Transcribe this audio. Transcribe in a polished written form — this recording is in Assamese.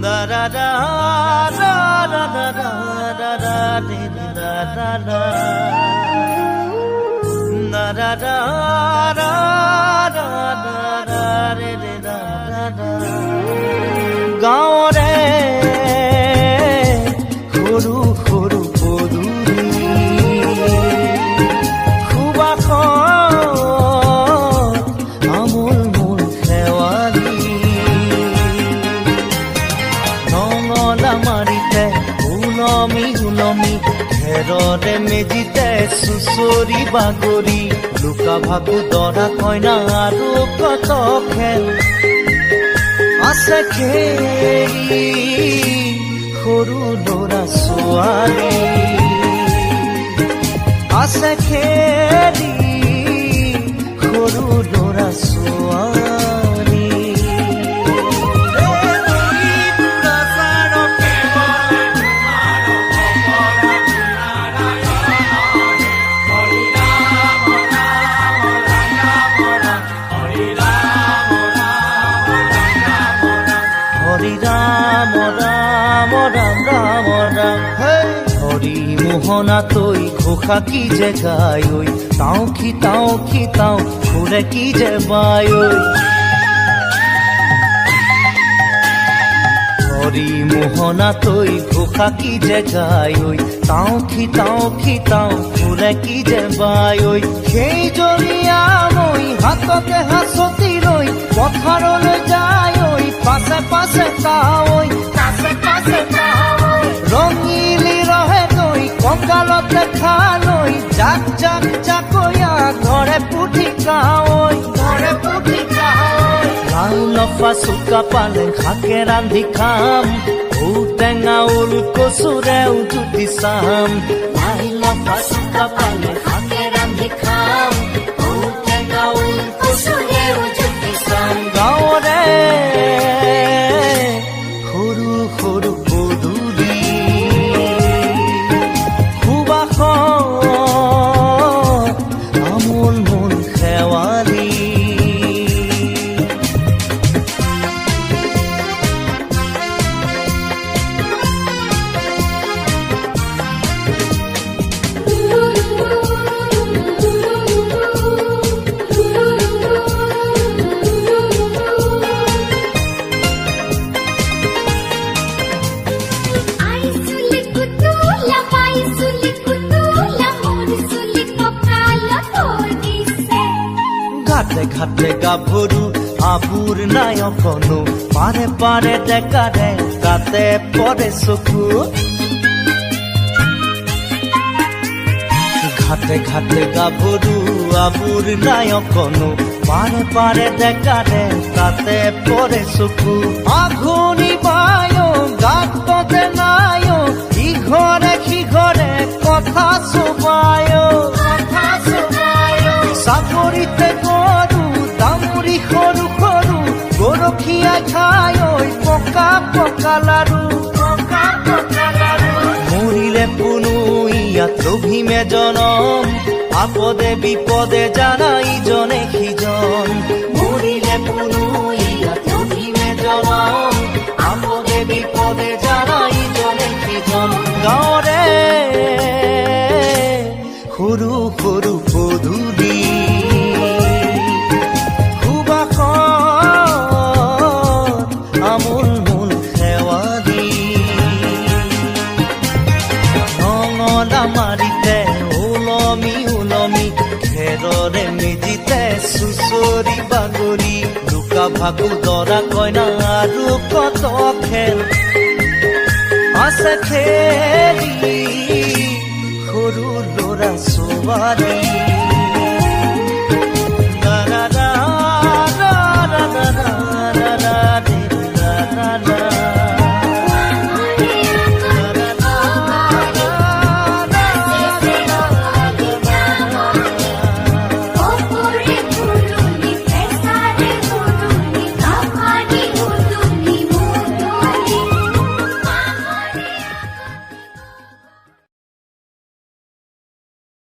da da da da da da da da da da da da da da da গাঁৱৰে সৰু সৰু পদূলি সুবাসত আমোল মোল শেৱালি নঙলা মাৰিতে উলমি উলমি ঘেৰতে মেজিতে চুচৰি বাগৰি লুকা ভাকু দৰা কইনা আৰু কত খেল আছে খেলি সৰু ল'ৰা ছোৱালী আছে খেলি সৰু ল'ৰা ছোৱালী হৰি মোহনা তৈ ঘোষা কি যে গায় তাও কি ফুৰে কি যে বায় হৰি মোহনা তৈ ঘোষা কি যে গায় তাও কি ফুৰে কি যে বায় সেই জৰিয়া মই হাততে হাঁচতি লৈ পথাৰলৈ যায় পাছে পাছে তাৱৈ ৰঙিলি ৰহে তৈ কঁকালতে খালৈ জাক জাক জাকৈয়া ঘৰে পুঠি খাৱৈ লাও লফা চুকা পালেং শাকে ৰান্ধি খাম ঔটেঙা ওল কচুৰেও জুতি চাম লাই লফা চুকা পালেং শাকে ৰান্ধি খাম ঔটেঙা ওল কচুৰেও জুতি চাম গাঁৱৰে সৰু সৰু পদূলি সুবাসত আমোল মোল শেৱালি ঘাটে ঘাটে গাভৰু আবুৰ নাই অকণো পাৰে পাৰে ডেকাৰে তাতে পৰে চকু ঘাটে ঘাটে গাভৰু আবুৰ নাই অকণো পাৰে পাৰে ডেকাৰে তাতে পৰে চকু আঘোণি বায় গাততে নাই ইঘৰে সিঘৰে কথা চোবায় চাপৰিতে গৰু দামুৰি সৰু সৰু গৰখীয়া খাই পকা পকা লাৰু মৰিলে পুনু ইয়াত লভিমে জনম আপদে বিপদে জানা ইজনে সিজন মৰিলে পুনু ইয়াত লভিমে জনম আপদে বিপদে জানা ইজনে সিজন গাঁৱৰে সৰু সৰু পদূলি আমোল মোল শেৱালি নঙলা মাৰিতে ওলমি ওলমি ঘেৰৰে মেজিতে চুচৰি বাগৰি লুকা ভাকু দৰা কইনা আৰু কত খেল আছে খেলি সৰু ল'ৰা ছোৱালী